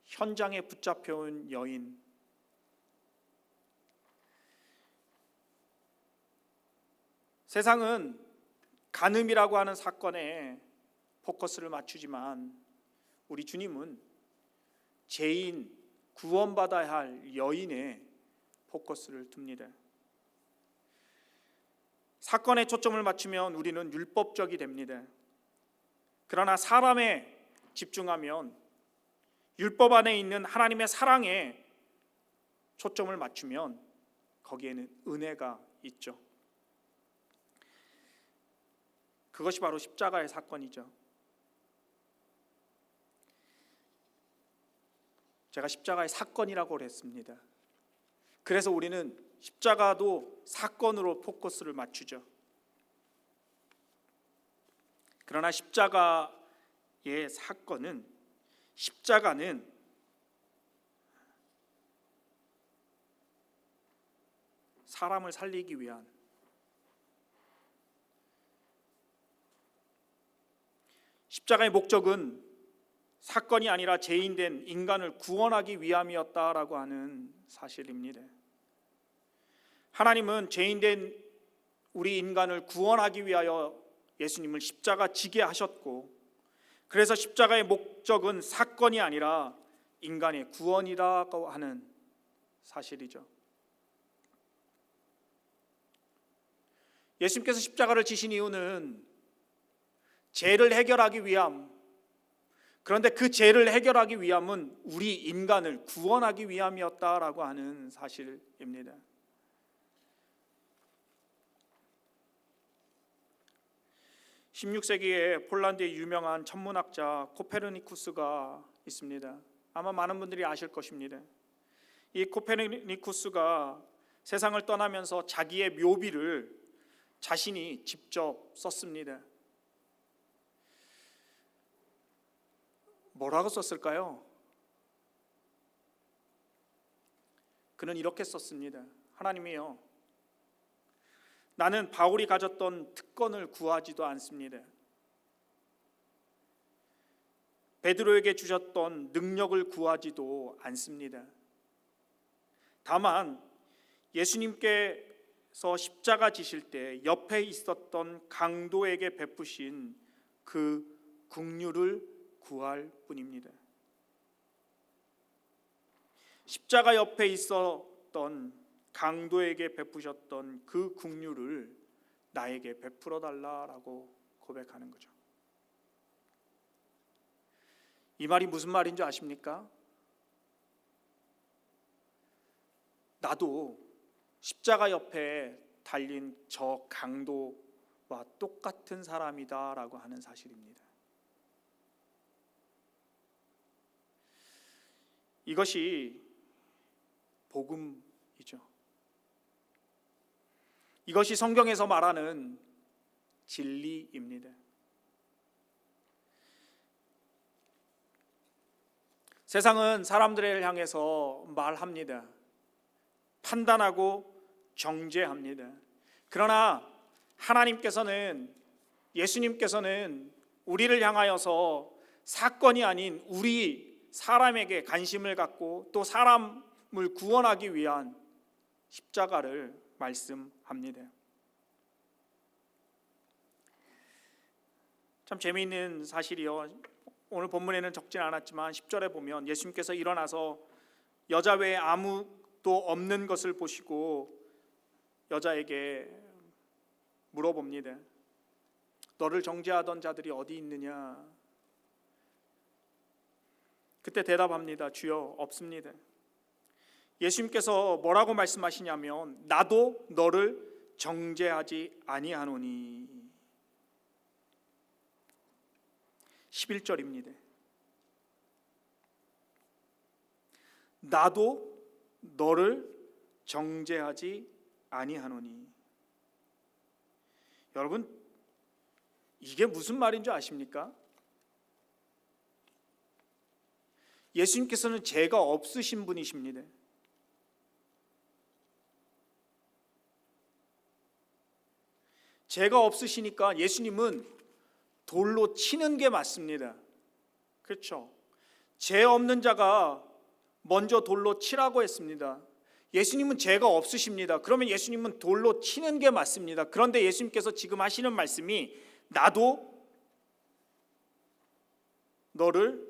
S2: 현장에 붙잡혀온 여인, 세상은 간음이라고 하는 사건에 포커스를 맞추지만 우리 주님은 죄인, 구원받아야 할 여인에 포커스를 둡니다. 사건에 초점을 맞추면 우리는 율법적이 됩니다. 그러나 사람에 집중하면 율법 안에 있는 하나님의 사랑에 초점을 맞추면 거기에는 은혜가 있죠. 그것이 바로 십자가의 사건이죠. 제가 십자가의 사건이라고 했습니다. 그래서 우리는 십자가도 사건으로 포커스를 맞추죠. 그러나 십자가는 사람을 살리기 위한, 십자가의 목적은 사건이 아니라 죄인된 인간을 구원하기 위함이었다라고 하는 사실입니다. 하나님은 죄인된 우리 인간을 구원하기 위하여 예수님을 십자가 지게 하셨고, 그래서 십자가의 목적은 사건이 아니라 인간의 구원이라고 하는 사실이죠. 예수님께서 십자가를 지신 이유는 죄를 해결하기 위함, 그런데 그 죄를 해결하기 위함은 우리 인간을 구원하기 위함이었다라고 하는 사실입니다. 16세기에 폴란드의 유명한 천문학자 코페르니쿠스가 있습니다. 아마 많은 분들이 아실 것입니다. 이 코페르니쿠스가 세상을 떠나면서 자기의 묘비를 자신이 직접 썼습니다. 뭐라고 썼을까요? 그는 이렇게 썼습니다. 하나님이여, 나는 바울이 가졌던 특권을 구하지도 않습니다. 베드로에게 주셨던 능력을 구하지도 않습니다. 다만 예수님께서 십자가 지실 때 옆에 있었던 강도에게 베푸신 그 긍휼을 구할 뿐입니다. 십자가 옆에 있었던 강도에게 베푸셨던 그 긍휼을 나에게 베풀어 달라라고 고백하는 거죠. 이 말이 무슨 말인 줄 아십니까? 나도 십자가 옆에 달린 저 강도와 똑같은 사람이다라고 하는 사실입니다. 이것이 복음이죠. 이것이 성경에서 말하는 진리입니다. 세상은 사람들을 향해서 말합니다. 판단하고 정죄합니다. 그러나 하나님께서는, 예수님께서는 우리를 향하여서 사건이 아닌 우리 사람에게 관심을 갖고 또 사람을 구원하기 위한 십자가를 말씀합니다. 참 재미있는 사실이요. 오늘 본문에는 적진 않았지만 10절에 보면 예수님께서 일어나서 여자 외에 아무도 없는 것을 보시고 여자에게 물어봅니다. 너를 정죄하던 자들이 어디 있느냐? 그때 대답합니다. 주여, 없습니다. 예수님께서 뭐라고 말씀하시냐면 나도 너를 정죄하지 아니하노니. 11절입니다. 나도 너를 정죄하지 아니하노니. 여러분, 이게 무슨 말인 줄 아십니까? 예수님께서는 죄가 없으신 분이십니다. 죄가 없으시니까 예수님은 돌로 치는 게 맞습니다. 그렇죠? 죄 없는 자가 먼저 돌로 치라고 했습니다. 예수님은 죄가 없으십니다. 그러면 예수님은 돌로 치는 게 맞습니다. 그런데 예수님께서 지금 하시는 말씀이 나도 너를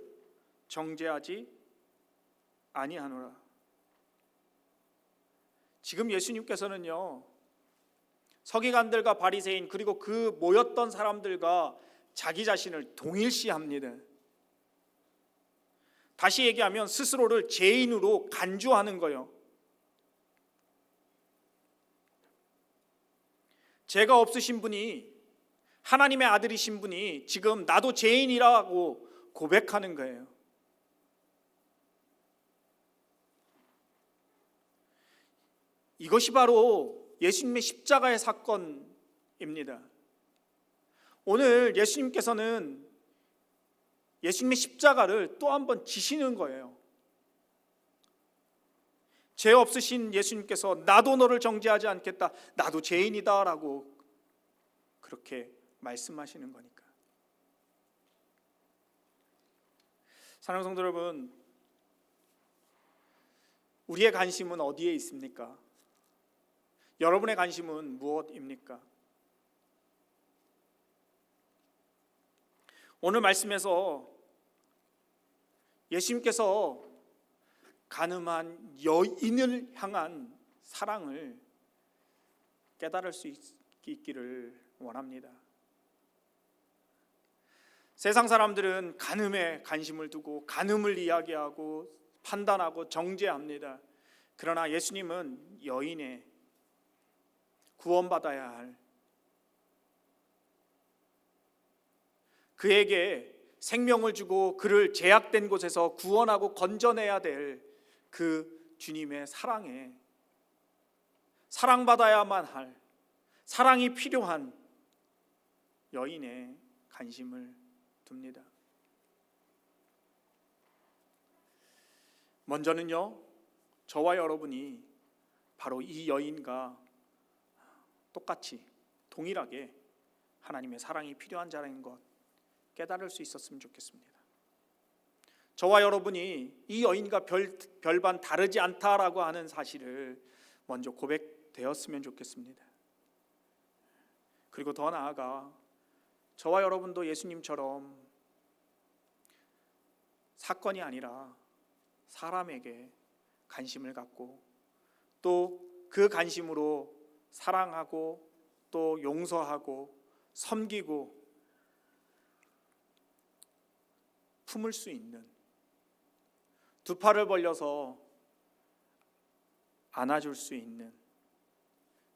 S2: 정죄하지 아니하노라. 지금 예수님께서는요, 서기관들과 바리새인 그리고 그 모였던 사람들과 자기 자신을 동일시합니다. 다시 얘기하면 스스로를 죄인으로 간주하는 거예요. 죄가 없으신 분이, 하나님의 아들이신 분이 지금 나도 죄인이라고 고백하는 거예요. 이것이 바로 예수님의 십자가의 사건입니다. 오늘 예수님께서는 예수님의 십자가를 또 한 번 지시는 거예요. 죄 없으신 예수님께서 나도 너를 정죄하지 않겠다, 나도 죄인이다 라고 그렇게 말씀하시는 거니까. 사랑하는 성도 여러분, 우리의 관심은 어디에 있습니까? 여러분의 관심은 무엇입니까? 오늘 말씀에서 예수님께서 가늠한 여인을 향한 사랑을 깨달을 수 있기를 원합니다. 세상 사람들은 간음에 관심을 두고 간음을 이야기하고 판단하고 정죄합니다. 그러나 예수님은 여인의 구원받아야 할, 그에게 생명을 주고 그를 제약된 곳에서 구원하고 건져내야 될 그 주님의 사랑에, 사랑받아야만 할, 사랑이 필요한 여인의 관심을 둡니다. 먼저는요, 저와 여러분이 바로 이 여인과 똑같이 동일하게 하나님의 사랑이 필요한 자라는 것 깨달을 수 있었으면 좋겠습니다. 저와 여러분이 이 여인과 별반 다르지 않다라고 하는 사실을 먼저 고백되었으면 좋겠습니다. 그리고 더 나아가 저와 여러분도 예수님처럼 사건이 아니라 사람에게 관심을 갖고 또 그 관심으로 사랑하고 또 용서하고 섬기고 품을 수 있는, 두 팔을 벌려서 안아줄 수 있는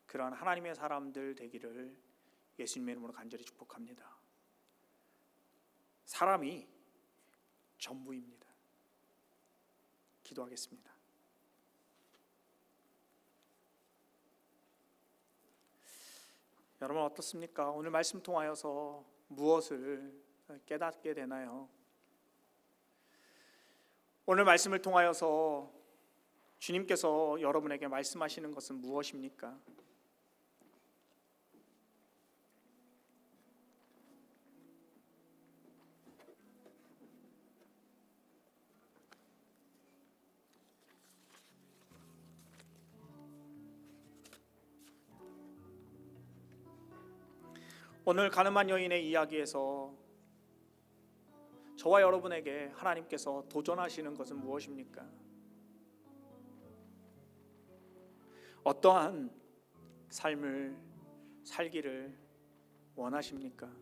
S2: 그러한 하나님의 사람들 되기를 예수님의 이름으로 간절히 축복합니다. 사람이 전부입니다. 기도하겠습니다. 여러분 어떻습니까? 오늘 말씀 통하여서 무엇을 깨닫게 되나요? 오늘 말씀을 통하여서 주님께서 여러분에게 말씀하시는 것은 무엇입니까? 오늘 가늠한 여인의 이야기에서 저와 여러분에게 하나님께서 도전하시는 것은 무엇입니까? 어떠한 삶을 살기를 원하십니까?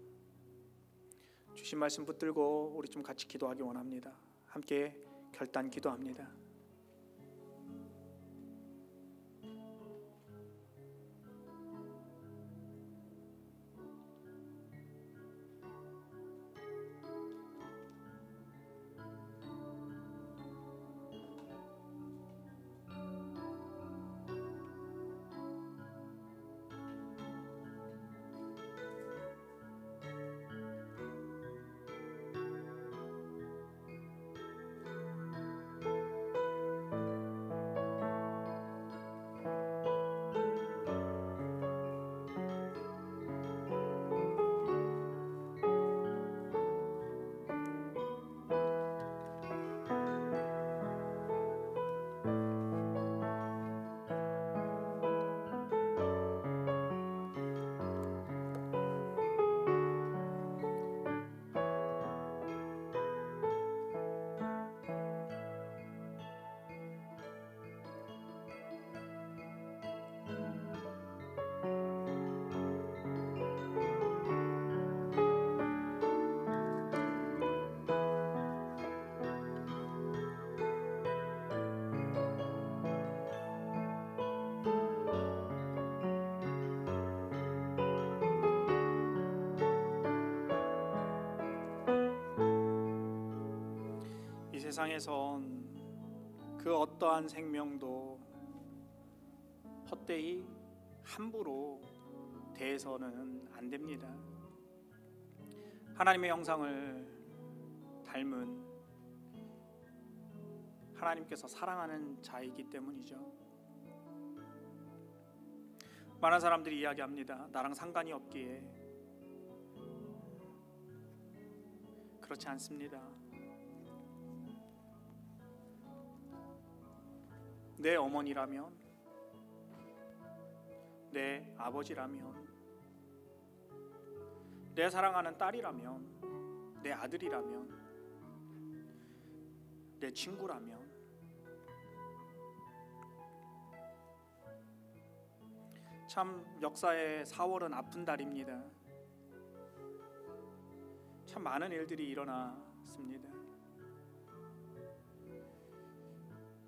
S2: 주신 말씀 붙들고 우리 좀 같이 기도하기 원합니다. 함께 결단 기도합니다. 세상에선 그 어떠한 생명도 헛되이 함부로 대해서는 안 됩니다. 하나님의 형상을 닮은 하나님께서 사랑하는 자이기 때문이죠. 많은 사람들이 이야기합니다. 나랑 상관이 없기에. 그렇지 않습니다. 내 어머니라면, 내 아버지라면, 내 사랑하는 딸이라면, 내 아들이라면, 내 친구라면, 참 역사의 4월은 아픈 달입니다. 참 많은 일들이 일어났습니다.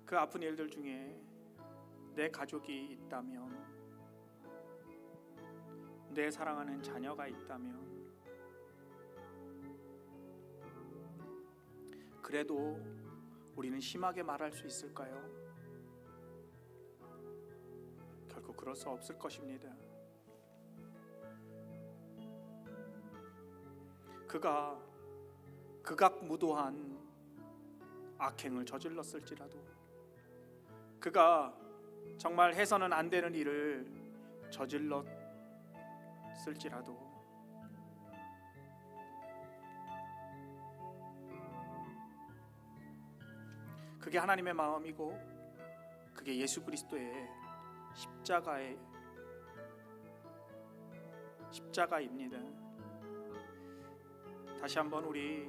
S2: 그 아픈 일들 중에 내 가족이 있다면, 내 사랑하는 자녀가 있다면, 그래도 우리는 심하게 말할 수 있을까요? 결코 그럴 수 없을 것입니다. 그가 극악무도한 악행을 저질렀을지라도, 그가 정말 해서는 안 되는 일을 저질렀을지라도 그게 하나님의 마음이고 그게 예수 그리스도의 십자가입니다. 다시 한번 우리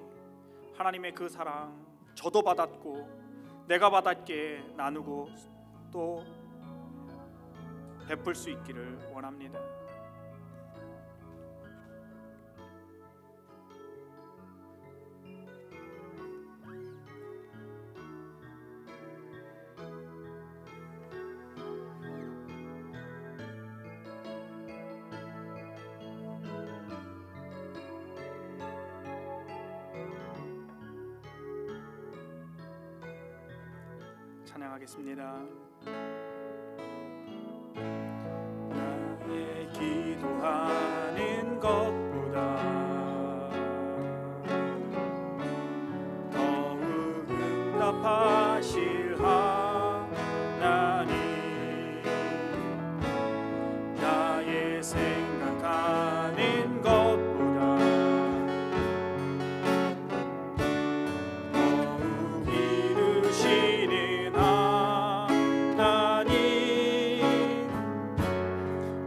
S2: 하나님의 그 사랑, 저도 받았고 내가 받았기에 나누고 또 베풀 수 있기를 원합니다. 찬양하겠습니다. 나의 기도하는 것보다 더욱 응답하실 하나님, 나의 생각하는 것보다 더욱 이루시는 하나님,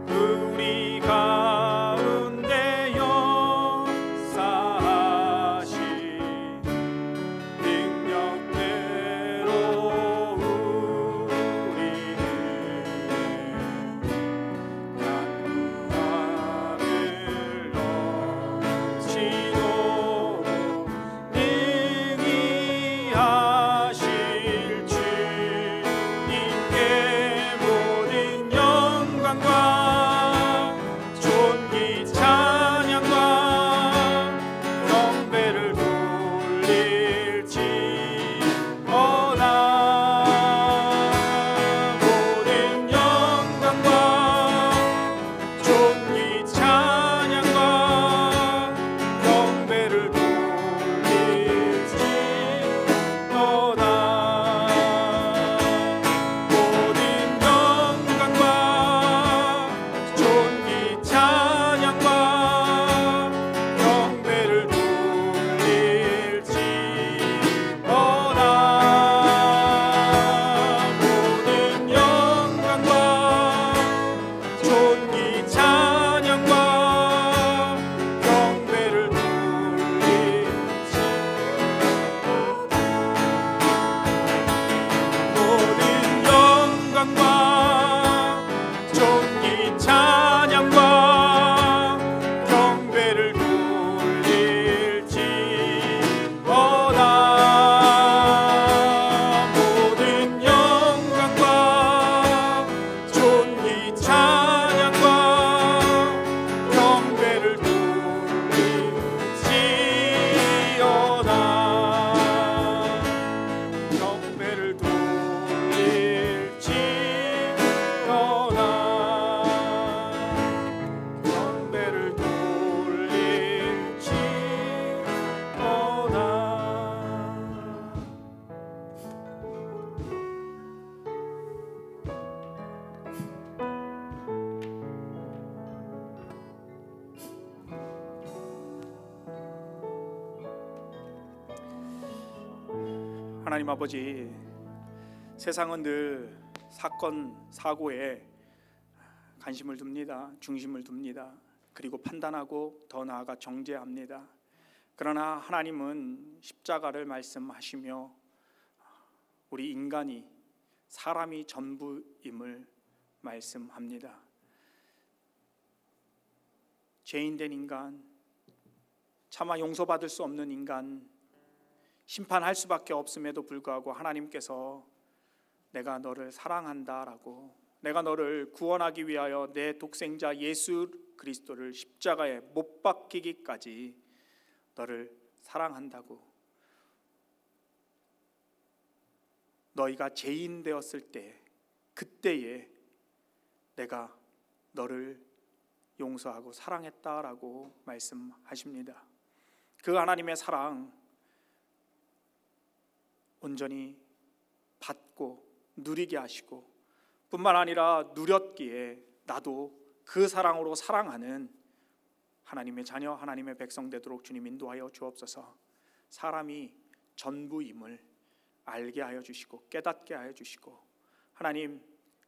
S2: 우리 가운데 역사하신 능력대로 우리는 강구하를 넘치고 능히 하실 주님께 모든 영광과 존귀 찬양과 경배를 돌릴지어다. 모든 영광과 존귀 찬양과 경배를 돌릴지어다. 모든 영광과 존귀 찬양과 경배를 돌릴지어다. 모든 영광과 존귀 찬양과 경배를 모든 영광과 존귀 찬양과 경배를 돌릴지어다. 모든 영광과 존귀 찬양과 경배를 돌릴지어다. 경배를 돌릴지어다. 경배를 돌릴지어다. 하나님 아버지, 세상은 늘 사건 사고에 관심을 둡니다. 중심을 둡니다. 그리고 판단하고 더 나아가 정죄합니다. 그러나 하나님은 십자가를 말씀하시며 우리 인간이, 사람이 전부임을 말씀합니다. 죄인된 인간, 차마 용서받을 수 없는 인간, 심판할 수밖에 없음에도 불구하고 하나님께서 내가 너를 사랑한다라고, 내가 너를 구원하기 위하여 내 독생자 예수 그리스도를 십자가에 못 박히기까지 너를 사랑한다고, 너희가 죄인 되었을 때 그때에 내가 너를 용서하고 사랑했다라고 말씀하십니다. 그 하나님의 사랑 온전히 받고 누리게 하시고, 뿐만 아니라 누렸기에 나도 그 사랑으로 사랑하는 하나님의 자녀, 하나님의 백성 되도록 주님 인도하여 주옵소서. 사람이 전부임을 알게 하여 주시고 깨닫게 하여 주시고, 하나님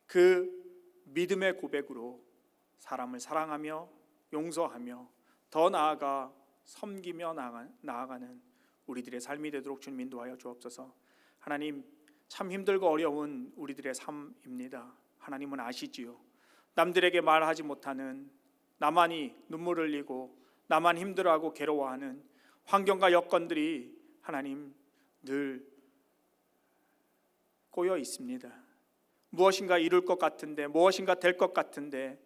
S2: 그 믿음의 고백으로 사람을 사랑하며 용서하며 더 나아가 섬기며 나아가는 우리들의 삶이 되도록 주님 인도하여 주옵소서. 하나님, 참 힘들고 어려운 우리들의 삶입니다. 하나님은 아시지요. 남들에게 말하지 못하는, 나만이 눈물 흘리고 나만 힘들어하고 괴로워하는 환경과 여건들이 하나님 늘 꼬여 있습니다. 무엇인가 이룰 것 같은데, 무엇인가 될 것 같은데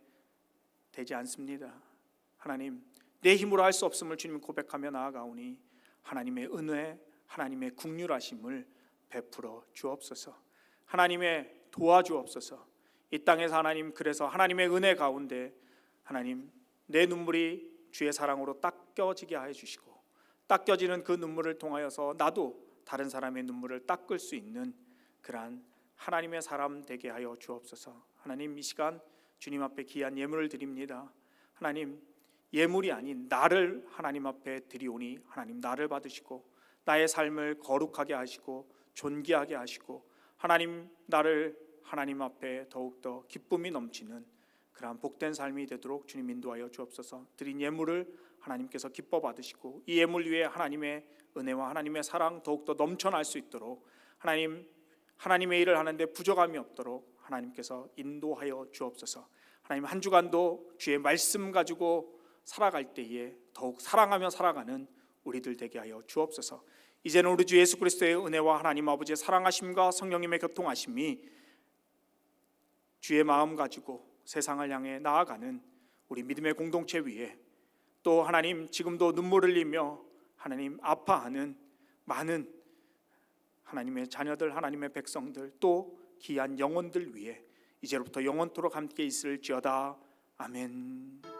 S2: 되지 않습니다. 하나님, 내 힘으로 할 수 없음을 주님 고백하며 나아가오니 하나님의 은혜, 하나님의 긍휼하심을 베풀어 주옵소서. 하나님의 도와주옵소서. 이 땅에서 하나님, 그래서 하나님의 은혜 가운데 하나님, 내 눈물이 주의 사랑으로 닦여지게 하여 주시고, 닦여지는 그 눈물을 통하여서 나도 다른 사람의 눈물을 닦을 수 있는 그러한 하나님의 사람 되게 하여 주옵소서. 하나님, 이 시간 주님 앞에 귀한 예물을 드립니다. 하나님, 예물이 아닌 나를 하나님 앞에 드리오니 하나님, 나를 받으시고 나의 삶을 거룩하게 하시고 존귀하게 하시고 하나님, 나를 하나님 앞에 더욱더 기쁨이 넘치는 그러한 복된 삶이 되도록 주님 인도하여 주옵소서. 드린 예물을 하나님께서 기뻐 받으시고 이 예물 위에 하나님의 은혜와 하나님의 사랑 더욱더 넘쳐날 수 있도록 하나님, 하나님의 일을 하는데 부족함이 없도록 하나님께서 인도하여 주옵소서. 하나님, 한 주간도 주의 말씀 가지고 살아갈 때에 더욱 사랑하며 살아가는 우리들 되게 하여 주옵소서. 이제는 우리 주 예수 그리스도의 은혜와 하나님 아버지의 사랑하심과 성령님의 교통하심이 주의 마음 가지고 세상을 향해 나아가는 우리 믿음의 공동체 위에, 또 하나님 지금도 눈물 흘리며 하나님 아파하는 많은 하나님의 자녀들, 하나님의 백성들, 또 귀한 영혼들 위에 이제로부터 영원토록 함께 있을지어다. 아멘.